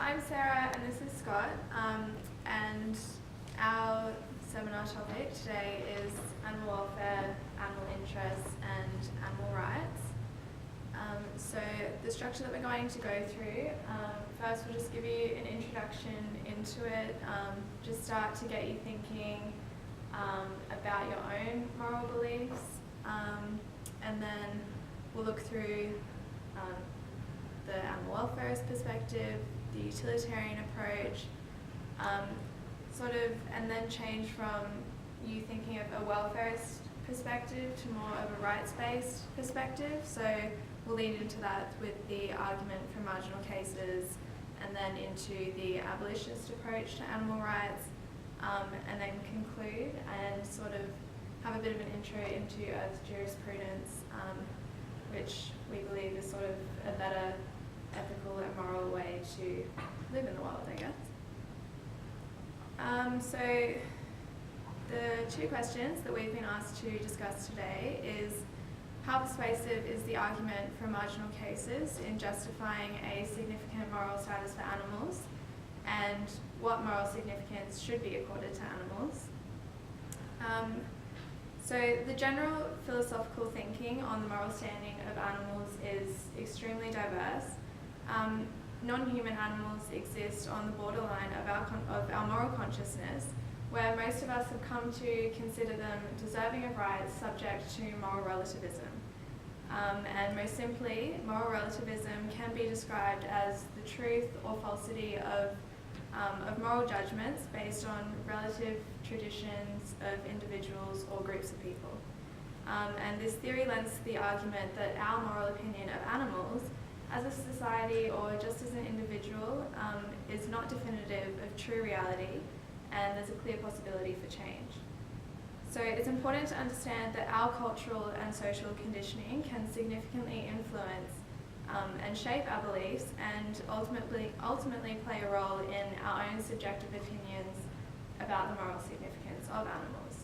I'm Sarah and this is Scott, and our seminar topic today is animal welfare, animal interests and animal rights. So the structure that we're going to go through, first we'll just give you an introduction into it, just start to get you thinking about your own moral beliefs, and then we'll look through the animal welfarist perspective, the utilitarian approach, and then change from you thinking of a welfarist perspective to more of a rights-based perspective. So we'll lead into that with the argument for marginal cases, and then into the abolitionist approach to animal rights, and then conclude and sort of have a bit of an intro into Earth jurisprudence, which we believe is sort of a better ethical and moral way to live in the world, I guess. So the two questions that we've been asked to discuss today is: how persuasive is the argument for marginal cases in justifying a significant moral status for animals, and what moral significance should be accorded to animals? So the general philosophical thinking on the moral standing of animals is extremely diverse. Non-human animals exist on the borderline of our moral consciousness, where most of us have come to consider them deserving of rights subject to moral relativism. And most simply, moral relativism can be described as the truth or falsity of moral judgments based on relative traditions of individuals or groups of people. And this theory lends to the argument that our moral opinion of animals as a society or just as an individual is not definitive of true reality, and there's a clear possibility for change. So it's important to understand that our cultural and social conditioning can significantly influence and shape our beliefs, and ultimately play a role in our own subjective opinions about the moral significance of animals.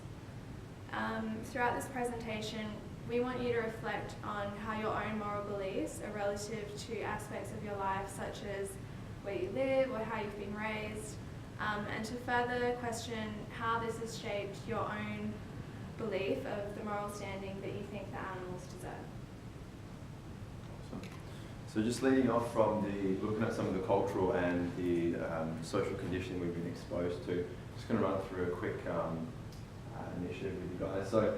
Throughout this presentation, we want you to reflect on how your own moral beliefs are relative to aspects of your life, such as where you live or how you've been raised, and to further question how this has shaped your own belief of the moral standing that you think that animals deserve. Awesome. So just leading off from looking at some of the cultural and the social conditioning we've been exposed to, just going to run through a quick initiative with you guys. So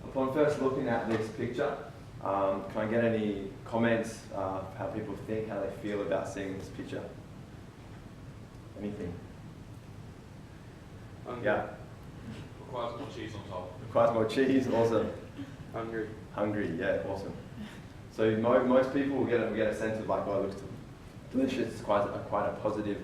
upon first looking at this picture, can I get any comments, how people think, how they feel about seeing this picture? Anything? Yeah. Requires more cheese on top. Requires more cheese, awesome. Hungry. Hungry, yeah, awesome. So most people will get a sense of like, oh, it looks delicious. It's quite a positive,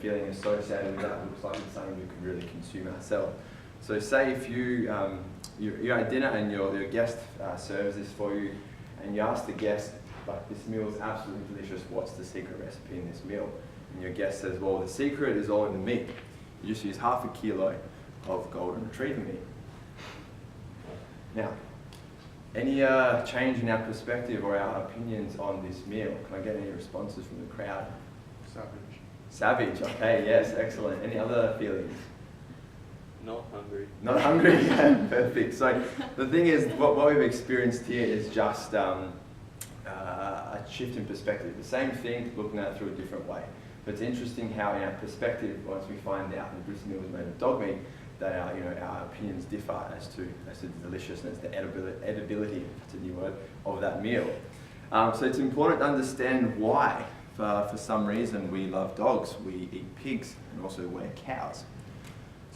feeling associated with that. It looks like it's something we can really consume ourselves. So say if you're at dinner and your guest serves this for you, and you ask the guest, like, this meal is absolutely delicious, what's the secret recipe in this meal? And your guest says, well, the secret is all in the meat. You just use half a kilo of golden retriever meat. Now, any change in our perspective or our opinions on this meal? Can I get any responses from the crowd? Savage. Savage, okay, yes, excellent. Any other feelings? Not hungry. Not hungry, yeah, perfect. So the thing is, what we've experienced here is just a shift in perspective. The same thing, looking at it through a different way. But it's interesting how in our perspective, once we find out that this meal is made of dog meat, that our opinions differ as to the deliciousness, the edibility, that's a new word, of that meal. So it's important to understand why, for some reason, we love dogs, we eat pigs, and also wear cows.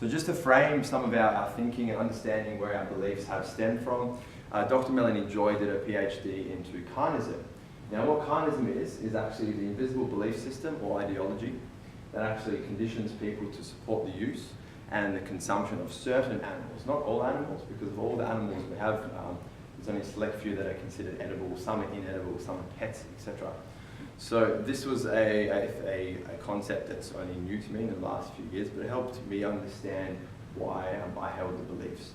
So just to frame some of our thinking and understanding where our beliefs have stemmed from, Dr. Melanie Joy did a PhD into carnism. Now what carnism is actually the invisible belief system or ideology that actually conditions people to support the use and the consumption of certain animals. Not all animals, because of all the animals we have, there's only a select few that are considered edible, some are inedible, some are pets, etc. So this was a concept that's only new to me in the last few years, but it helped me understand why I held the beliefs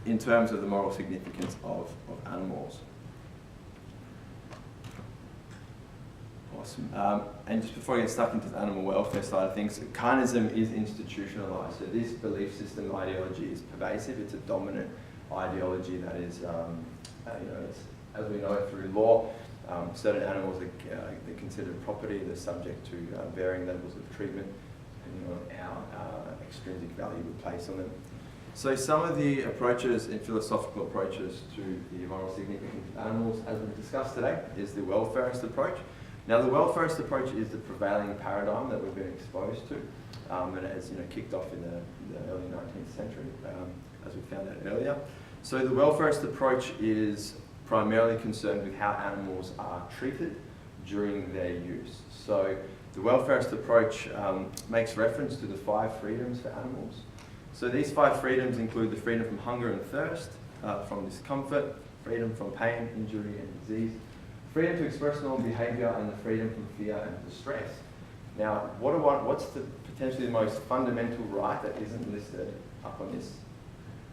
in terms of the moral significance of animals. Awesome. And just before I get stuck into the animal welfare side of things, carnism is institutionalized. So this belief system ideology is pervasive. It's a dominant ideology that is, as we know through law, certain animals are considered property. They're subject to varying levels of treatment depending on our extrinsic value we place on them. So some of the approaches and philosophical approaches to the moral significance of animals, as we've discussed today, is the welfarist approach. Now, the welfarist approach is the prevailing paradigm that we've been exposed to, and it has kicked off in the early 19th century, as we found out earlier. So the welfarist approach is primarily concerned with how animals are treated during their use. So the welfarist approach makes reference to the 5 freedoms for animals. So these 5 freedoms include the freedom from hunger and thirst, from discomfort, freedom from pain, injury and disease, freedom to express normal behaviour, and the freedom from fear and distress. Now, what's potentially the most fundamental right that isn't listed up on this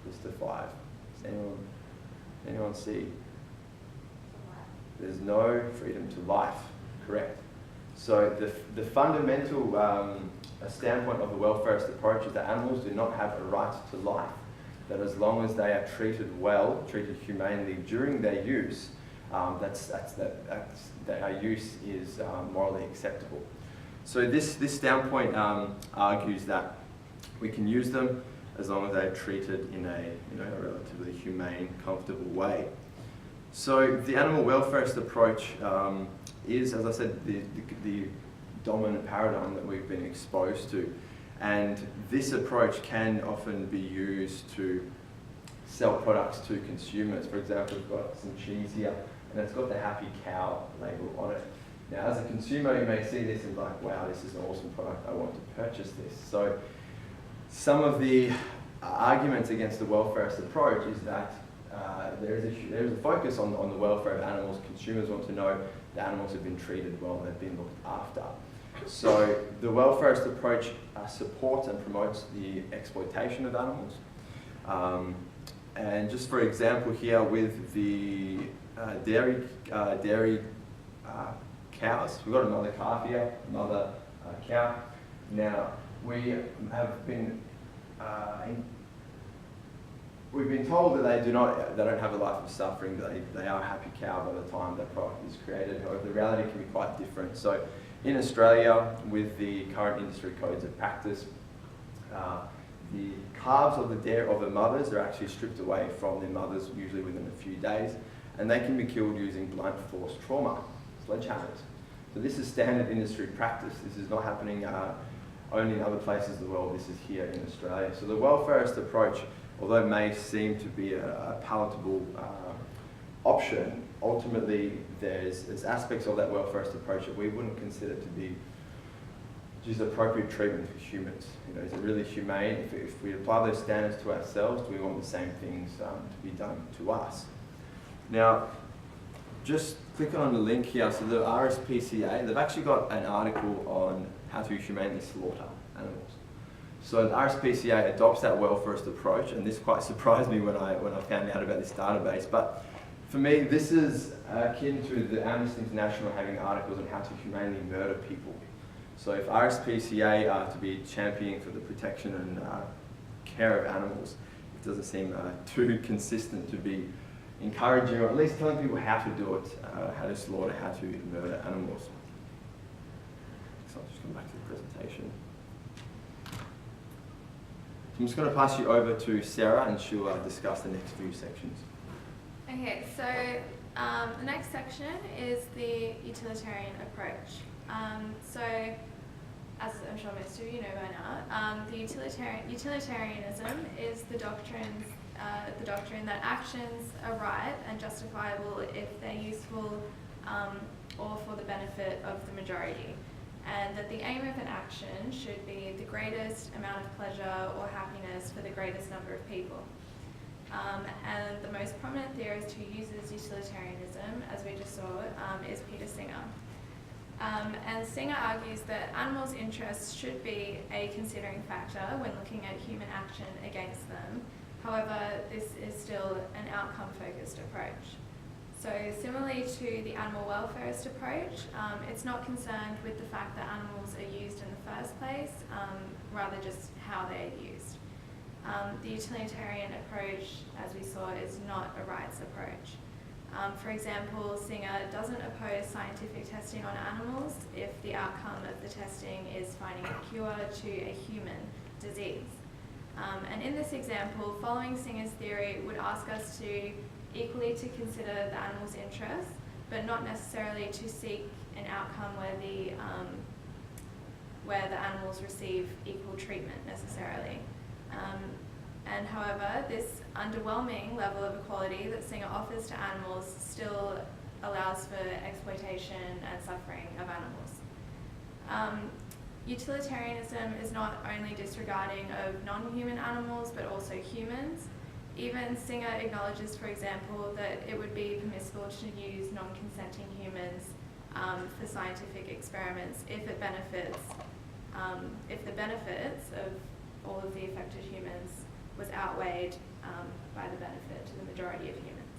list of 5? Does anyone see? There's no freedom to life, correct. So the fundamental standpoint of the welfarist approach is that animals do not have a right to life, that as long as they are treated well, treated humanely during their use, their use is morally acceptable. So this standpoint argues that we can use them as long as they're treated in a relatively humane, comfortable way. So the animal welfarist approach is, as I said, the dominant paradigm that we've been exposed to. And this approach can often be used to sell products to consumers. For example, we've got some cheese here, and it's got the happy cow label on it. Now, as a consumer, you may see this and be like, wow, this is an awesome product, I want to purchase this. So some of the arguments against the welfarist approach is that there is a focus on the welfare of animals. Consumers want to know the animals have been treated well and they've been looked after. So the welfarist approach supports and promotes the exploitation of animals. And just for example here with the dairy cows, we've got another calf here, another cow. Now we have been we've been told that they don't have a life of suffering, that they are a happy cow by the time that product is created. However, the reality can be quite different. So in Australia, with the current industry codes of practice, the calves of the mothers are actually stripped away from their mothers, usually within a few days, and they can be killed using blunt force trauma, sledgehammers. So this is standard industry practice. This is not happening only in other places of the world. This is here in Australia. So the welfarist approach, although it may seem to be a palatable option, ultimately there's aspects of that welfarist approach that we wouldn't consider to be just appropriate treatment for humans. Is it really humane? If we apply those standards to ourselves, do we want the same things to be done to us? Now, just click on the link here. So the RSPCA, they've actually got an article on how to humanely slaughter animals. So the RSPCA adopts that welfarist approach, and this quite surprised me when I found out about this database. But for me, this is akin to the Amnesty International having articles on how to humanely murder people. So if RSPCA are to be championing for the protection and care of animals, it doesn't seem too consistent to be encouraging, or at least telling people how to do it, how to slaughter, how to murder animals. So I'll just come back to the presentation. I'm just going to pass you over to Sarah, and she'll discuss the next few sections. Okay, so the next section is the utilitarian approach. So, as I'm sure most of you know by now, the utilitarianism is the doctrine that actions are right and justifiable if they're useful or for the benefit of the majority, and that the aim of an action should be the greatest amount of pleasure or happiness for the greatest number of people. And the most prominent theorist who uses utilitarianism, as we just saw, is Peter Singer. And Singer argues that animals' interests should be a considering factor when looking at human action against them. However, this is still an outcome-focused approach. So similarly to the animal welfarist approach, it's not concerned with the fact that animals are used in the first place, rather just how they're used. The utilitarian approach, as we saw, is not a rights approach. For example, Singer doesn't oppose scientific testing on animals if the outcome of the testing is finding a cure to a human disease. And in this example, following Singer's theory would ask us to equally to consider the animal's interests, but not necessarily to seek an outcome where the animals receive equal treatment necessarily. And however, this underwhelming level of equality that Singer offers to animals still allows for exploitation and suffering of animals. Utilitarianism is not only disregarding of non-human animals, but also humans. Even Singer acknowledges, for example, that it would be permissible to use non-consenting humans for scientific experiments if the benefits of all of the affected humans was outweighed by the benefit to the majority of humans.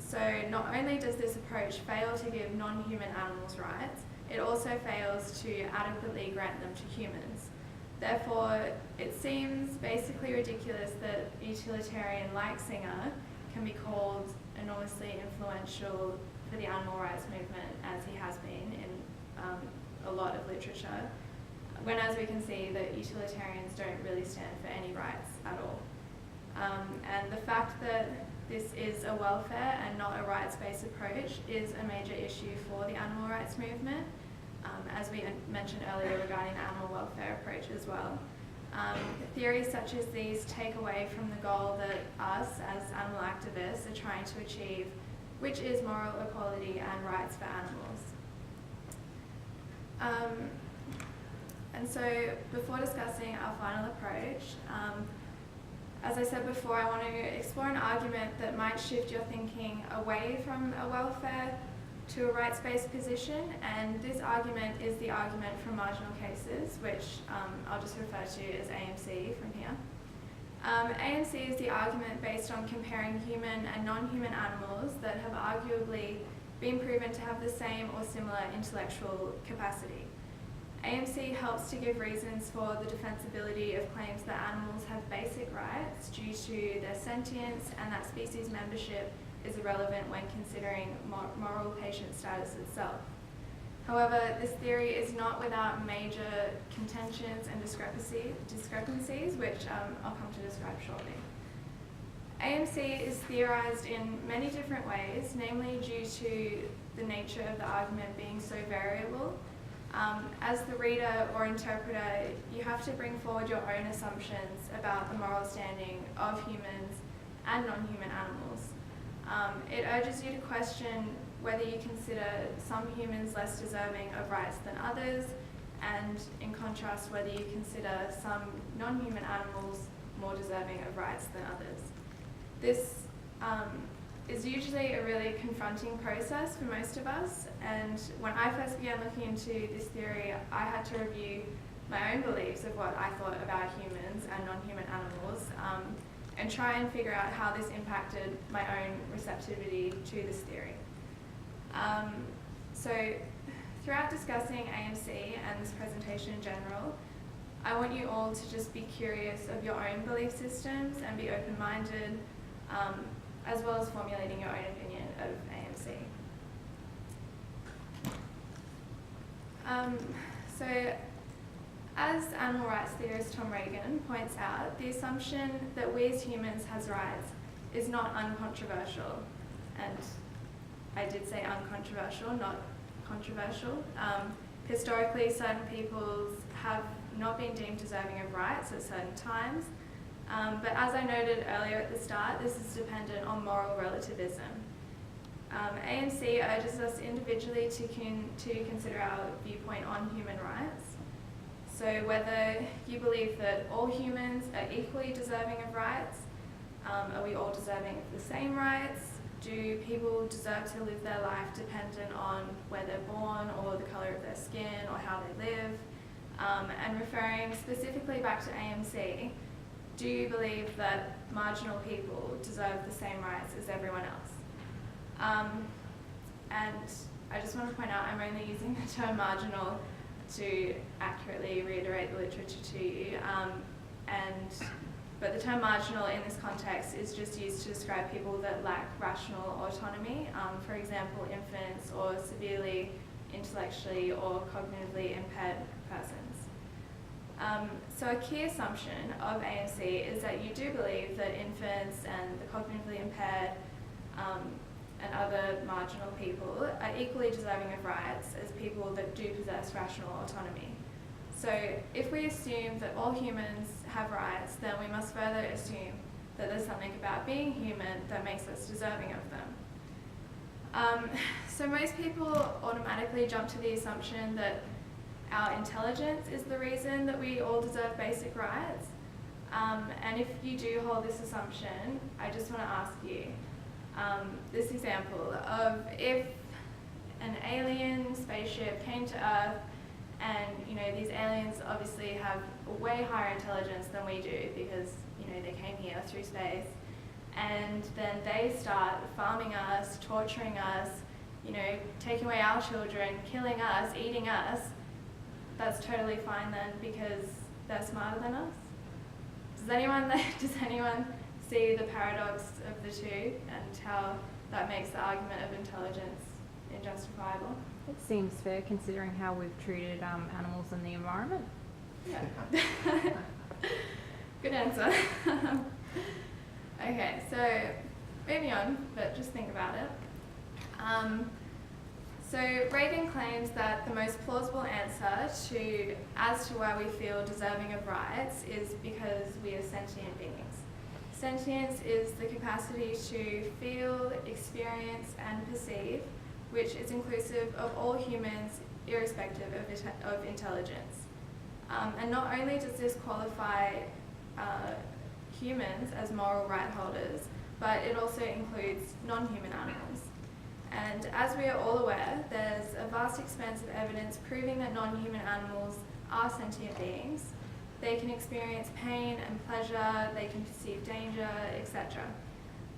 So not only does this approach fail to give non-human animals rights, it also fails to adequately grant them to humans. Therefore, it seems basically ridiculous that a utilitarian like Singer can be called enormously influential for the animal rights movement, as he has been in a lot of literature, when as we can see that utilitarians don't really stand for any rights at all. And the fact that this is a welfare and not a rights-based approach is a major issue for the animal rights movement, as we mentioned earlier regarding the animal welfare approach as well. Theories such as these take away from the goal that us as animal activists are trying to achieve, which is moral equality and rights for animals. And so before discussing our final approach, as I said before, I want to explore an argument that might shift your thinking away from a welfare to a rights-based position, and this argument is the argument from marginal cases, which I'll just refer to as AMC from here. AMC is the argument based on comparing human and non-human animals that have arguably been proven to have the same or similar intellectual capacity. AMC helps to give reasons for the defensibility of claims that animals have basic rights due to their sentience, and that species membership is irrelevant when considering moral patient status itself. However, this theory is not without major contentions and discrepancies, which I'll come to describe shortly. AMC is theorized in many different ways, namely due to the nature of the argument being so variable. As the reader or interpreter, you have to bring forward your own assumptions about the moral standing of humans and non-human animals. It urges you to question whether you consider some humans less deserving of rights than others, and in contrast, whether you consider some non-human animals more deserving of rights than others. This is usually a really confronting process for most of us, and when I first began looking into this theory, I had to review my own beliefs of what I thought about humans and non-human animals, and try and figure out how this impacted my own receptivity to this theory. So throughout discussing AMC and this presentation in general, I want you all to just be curious of your own belief systems and be open-minded, as well as formulating your own opinion of AMC. So as animal rights theorist Tom Regan points out, the assumption that we as humans has rights is not uncontroversial, and I did say uncontroversial, not controversial. Historically, certain peoples have not been deemed deserving of rights at certain times, but as I noted earlier at the start, this is dependent on moral relativism. AMC urges us individually to consider our viewpoint on human rights. So whether you believe that all humans are equally deserving of rights, are we all deserving of the same rights? Do people deserve to live their life dependent on where they're born or the colour of their skin or how they live? And referring specifically back to AMC, do you believe that marginal people deserve the same rights as everyone else? And I just want to point out I'm only using the term marginal to accurately reiterate the literature to you. But the term marginal in this context is just used to describe people that lack rational autonomy, for example, infants or severely intellectually or cognitively impaired persons. So a key assumption of AMC is that you do believe that infants and the cognitively impaired and other marginal people are equally deserving of rights as people that do possess rational autonomy. So if we assume that all humans have rights, then we must further assume that there's something about being human that makes us deserving of them. So most people automatically jump to the assumption that our intelligence is the reason that we all deserve basic rights. And if you do hold this assumption, I just want to ask you this example of if an alien spaceship came to Earth, and these aliens obviously have way higher intelligence than we do because they came here through space, and then they start farming us, torturing us, taking away our children, killing us, eating us. That's totally fine then because they're smarter than us. Does anyone see the paradox of the two and how that makes the argument of intelligence injustifiable? It seems fair considering how we've treated animals and the environment. Yeah. Good answer. Okay, so moving on, but just think about it. So Reagan claims that the most plausible answer as to why we feel deserving of rights is because we are sentient beings. Sentience is the capacity to feel, experience, and perceive, which is inclusive of all humans irrespective of intelligence. And not only does this qualify humans as moral right holders, but it also includes non-human animals. And as we are all aware, there's a vast expanse of evidence proving that non-human animals are sentient beings. They can experience pain and pleasure, they can perceive danger, etc.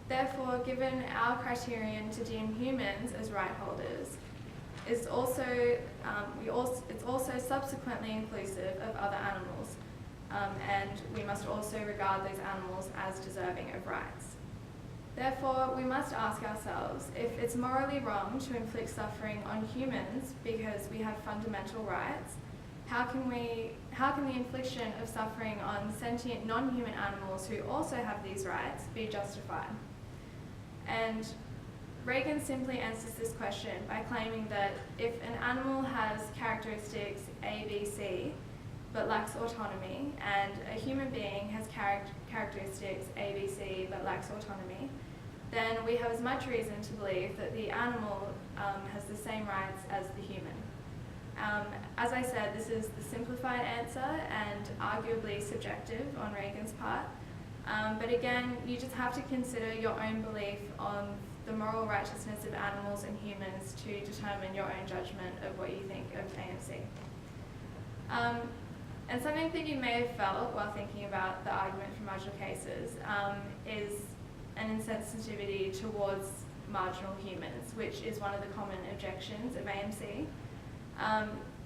Therefore, given our criterion to deem humans as right holders, it's also subsequently inclusive of other animals, and we must also regard those animals as deserving of rights. Therefore, we must ask ourselves if it's morally wrong to inflict suffering on humans because we have fundamental rights. How can the infliction of suffering on sentient non-human animals who also have these rights be justified? And Reagan simply answers this question by claiming that if an animal has characteristics A, B, C, but lacks autonomy, and a human being has characteristics A, B, C, but lacks autonomy, then we have as much reason to believe that the animal has the same rights as the human. As I said, this is the simplified answer and arguably subjective on Reagan's part. But again, you just have to consider your own belief on the moral righteousness of animals and humans to determine your own judgment of what you think of AMC. And something that you may have felt while thinking about the argument for marginal cases is an insensitivity towards marginal humans, which is one of the common objections of AMC.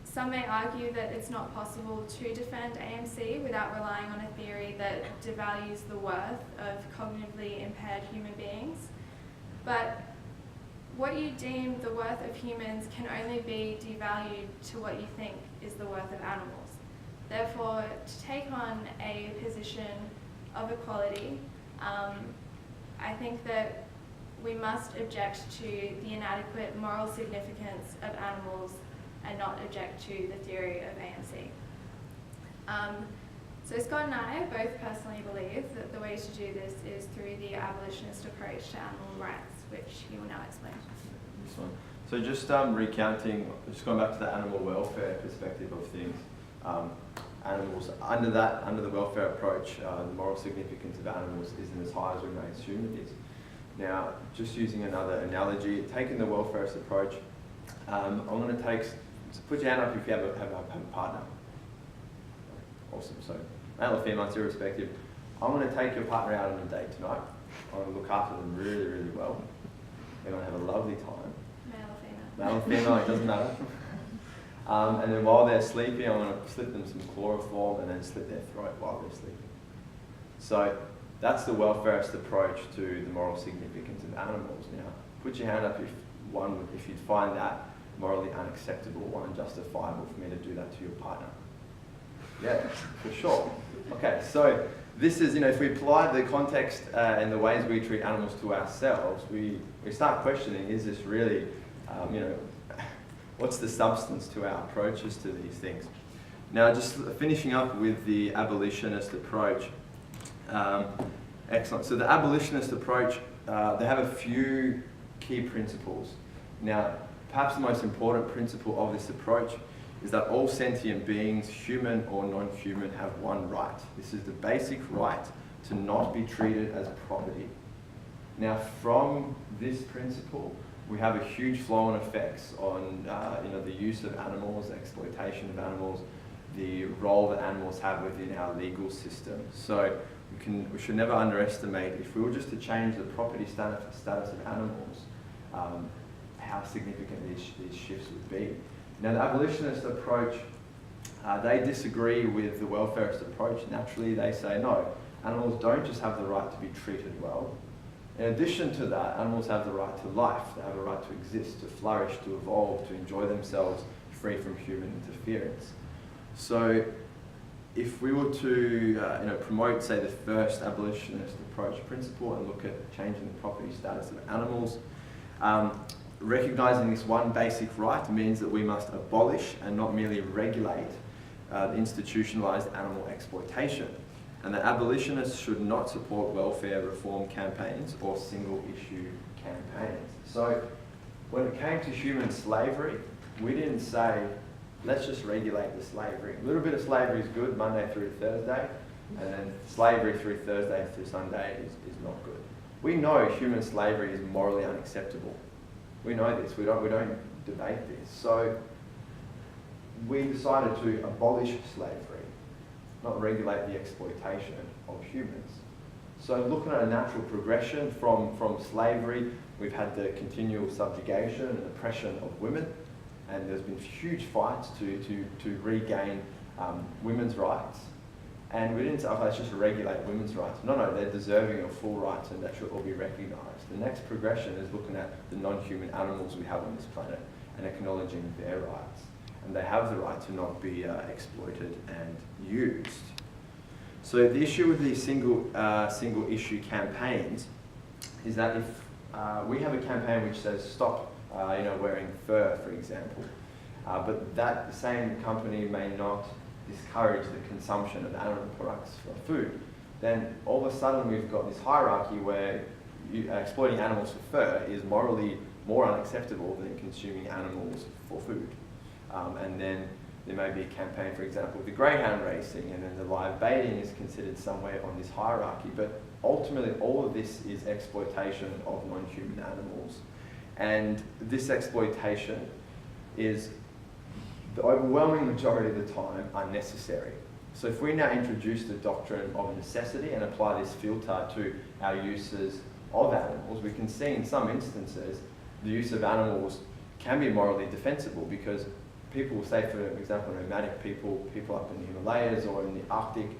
Some may argue that it's not possible to defend AMC without relying on a theory that devalues the worth of cognitively impaired human beings. But what you deem the worth of humans can only be devalued to what you think is the worth of animals. Therefore, to take on a position of equality, I think that we must object to the inadequate moral significance of animals and not object to the theory of AMC. So Scott and I both personally believe that the way to do this is through the abolitionist approach to animal rights, which he will now explain. This one. So just recounting, just going back to the animal welfare perspective of things. Animals, under the welfare approach, the moral significance of animals isn't as high as we may assume it is. Now, just using another analogy, taking the welfarist approach, I'm going to take, put your hand up if you have a partner. Awesome, so male or female, it's irrespective. I'm going to take your partner out on a date tonight. I'm going to look after them really, really well. Everyone have a lovely time. Male or female? Male or female, it doesn't matter. And then while they're sleeping, I'm going to slip them some chloroform and then slit their throat while they're sleeping. So that's the welfarist approach to the moral significance of animals. Now, put your hand up if you'd find that morally unacceptable or unjustifiable for me to do that to your partner. Yeah, for sure. Okay, so this is, if we apply the context and the ways we treat animals to ourselves, we start questioning, is this really, what's the substance to our approaches to these things? Now, just finishing up with the abolitionist approach. Excellent. So the abolitionist approach, they have a few key principles. Now, perhaps the most important principle of this approach is that all sentient beings, human or non-human, have one right. This is the basic right to not be treated as property. Now, from this principle, we have a huge flow-on effects on the use of animals, exploitation of animals, the role that animals have within our legal system. So we should never underestimate, if we were just to change the property status of animals, how significant these shifts would be. Now, the abolitionist approach, they disagree with the welfarist approach. Naturally, they say, no, animals don't just have the right to be treated well. In addition to that, animals have the right to life. They have a right to exist, to flourish, to evolve, to enjoy themselves free from human interference. So if we were to promote, say, the first abolitionist approach principle and look at changing the property status of animals, recognizing this one basic right means that we must abolish and not merely regulate the institutionalized animal exploitation. And that abolitionists should not support welfare reform campaigns or single-issue campaigns. So when it came to human slavery, we didn't say, let's just regulate the slavery. A little bit of slavery is good, Monday through Thursday, and then slavery through Thursday through Sunday is not good. We know human slavery is morally unacceptable. We know this, we don't debate this. So we decided to abolish slavery, not regulate the exploitation of humans. So looking at a natural progression from slavery, we've had the continual subjugation and oppression of women, and there's been huge fights to regain women's rights. And we didn't say, let's just regulate women's rights. No, they're deserving of full rights and that should all be recognised. The next progression is looking at the non-human animals we have on this planet and acknowledging their rights. And they have the right to not be exploited and used. So the issue with these single issue campaigns is that if we have a campaign which says stop wearing fur, for example, but that same company may not discourage the consumption of animal products for food, then all of a sudden we've got this hierarchy where exploiting animals for fur is morally more unacceptable than consuming animals for food. And then there may be a campaign, for example, the greyhound racing, and then the live baiting is considered somewhere on this hierarchy. But ultimately, all of this is exploitation of non-human animals. And this exploitation is, the overwhelming majority of the time, unnecessary. So if we now introduce the doctrine of necessity and apply this filter to our uses of animals, we can see in some instances the use of animals can be morally defensible, because people will say, for example, nomadic people up in the Himalayas or in the Arctic,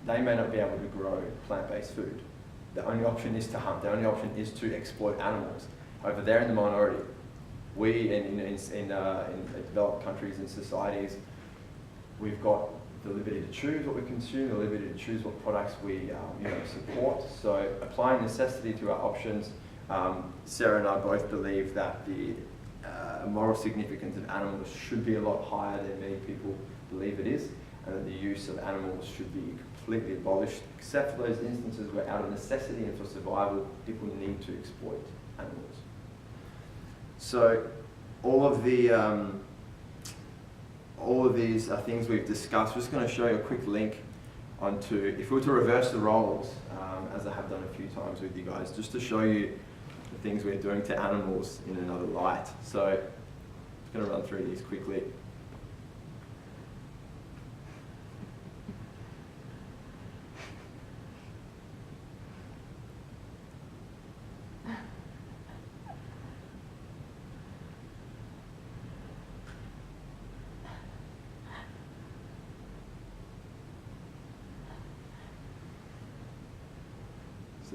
they may not be able to grow plant-based food. The only option is to hunt. The only option is to exploit animals. However, they're in the minority. We, in developed countries and societies, we've got the liberty to choose what we consume, the liberty to choose what products we support. So applying necessity to our options, Sarah and I both believe that the moral significance of animals should be a lot higher than many people believe it is, and that the use of animals should be completely abolished, except for those instances where out of necessity and for survival, people need to exploit animals. So all of these things we've discussed, we're just going to show you a quick link onto, if we were to reverse the roles, as I have done a few times with you guys, just to show you the things we're doing to animals in another light. So I'm just going to run through these quickly.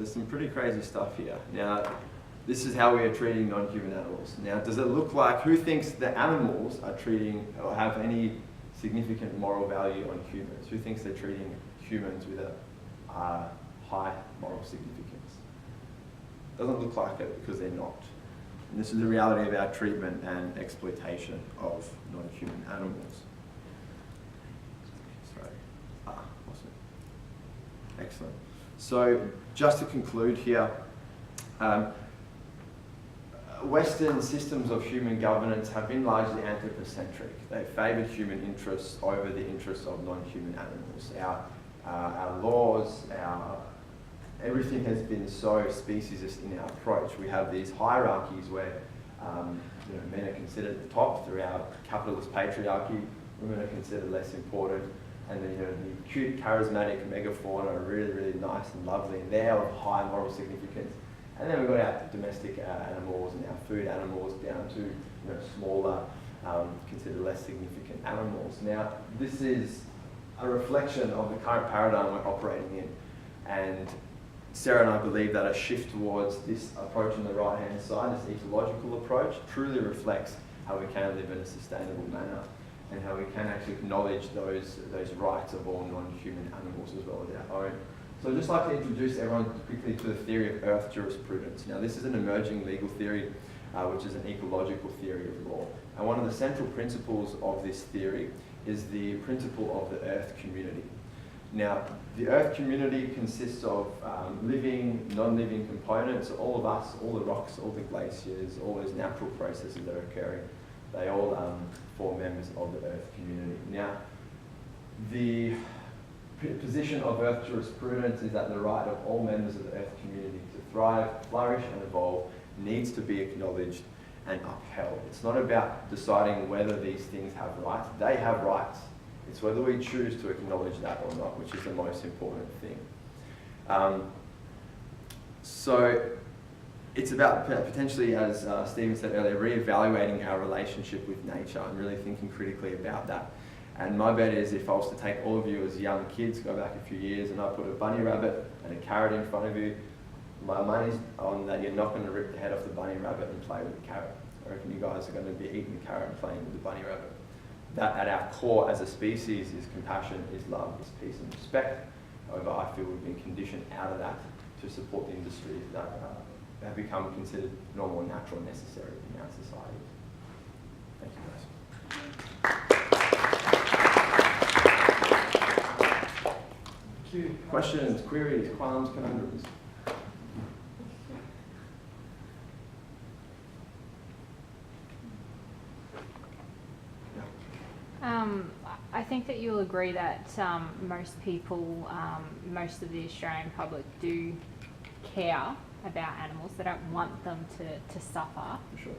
there's some pretty crazy stuff here. Now, this is how we are treating non-human animals. Now, does it look like, who thinks the animals are treating or have any significant moral value on humans? Who thinks they're treating humans with a high moral significance? Doesn't look like it because they're not. And this is the reality of our treatment and exploitation of non-human animals. Sorry. Awesome. Excellent. So just to conclude here, Western systems of human governance have been largely anthropocentric. They favoured human interests over the interests of non-human animals. Our laws, everything has been so speciesist in our approach. We have these hierarchies where men are considered at the top through our capitalist patriarchy, women are considered less important, and then the cute, charismatic megafauna are really, really nice and lovely, and they're of high moral significance. And then we've got our domestic animals and our food animals down to smaller, considered less significant animals. Now, this is a reflection of the current paradigm we're operating in. And Sara and I believe that a shift towards this approach on the right-hand side, this ecological approach, truly reflects how we can live in a sustainable manner and how we can actually acknowledge those rights of all non-human animals as well as our own. So I'd just like to introduce everyone quickly to the theory of earth jurisprudence. Now, this is an emerging legal theory, which is an ecological theory of law. And one of the central principles of this theory is the principle of the earth community. Now, the earth community consists of living, non-living components. All of us, all the rocks, all the glaciers, all those natural processes that are occurring, they all form members of the earth community. Now, the position of earth jurisprudence is that the right of all members of the earth community to thrive, flourish and evolve needs to be acknowledged and upheld. It's not about deciding whether these things have rights. They have rights. It's whether we choose to acknowledge that or not, which is the most important thing. So it's about potentially, as Stephen said earlier, reevaluating our relationship with nature and really thinking critically about that. And my bet is if I was to take all of you as young kids, go back a few years, and I put a bunny rabbit and a carrot in front of you, my money's on that you're not going to rip the head off the bunny rabbit and play with the carrot. I reckon you guys are going to be eating the carrot and playing with the bunny rabbit. That at our core as a species is compassion, is love, is peace and respect. However, I feel we've been conditioned out of that to support the industries that have become considered normal and natural and necessary in our society. Thank you guys. Questions, queries, qualms, conundrums? I think that you'll agree that most people, most of the Australian public do care about animals. They don't want them to suffer. For sure.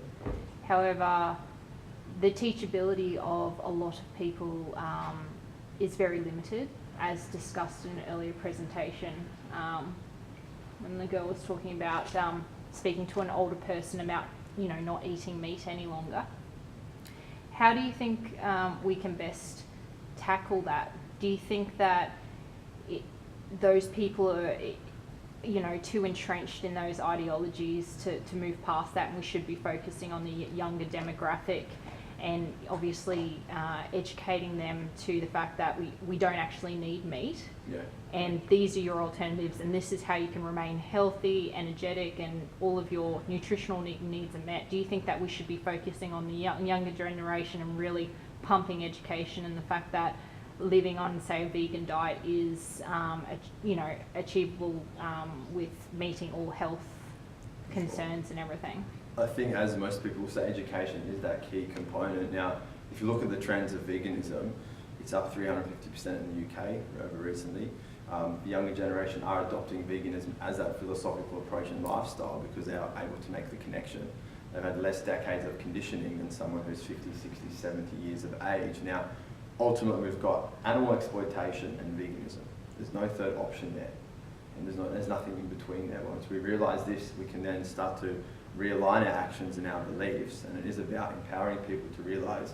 However, the teachability of a lot of people is very limited, as discussed in an earlier presentation when the girl was talking about speaking to an older person about not eating meat any longer. How do you think we can best tackle that? Do you think that those people are too entrenched in those ideologies to move past that, and we should be focusing on the younger demographic and obviously educating them to the fact that we don't actually need meat, and these are your alternatives, and this is how you can remain healthy, energetic, and all of your nutritional needs are met? Do you think that we should be focusing on the younger generation and really pumping education and the fact that living on, say, a vegan diet is achievable with meeting all health concerns and everything? I think, as most people say, education is that key component. Now, if you look at the trends of veganism, it's up 350% in the UK over recently. The younger generation are adopting veganism as a philosophical approach and lifestyle because they are able to make the connection. They've had less decades of conditioning than someone who's 50, 60, 70 years of age. Now, ultimately, we've got animal exploitation and veganism. There's no third option there. And there's nothing in between there. Once we realise this, we can then start to realign our actions and our beliefs. And it is about empowering people to realise,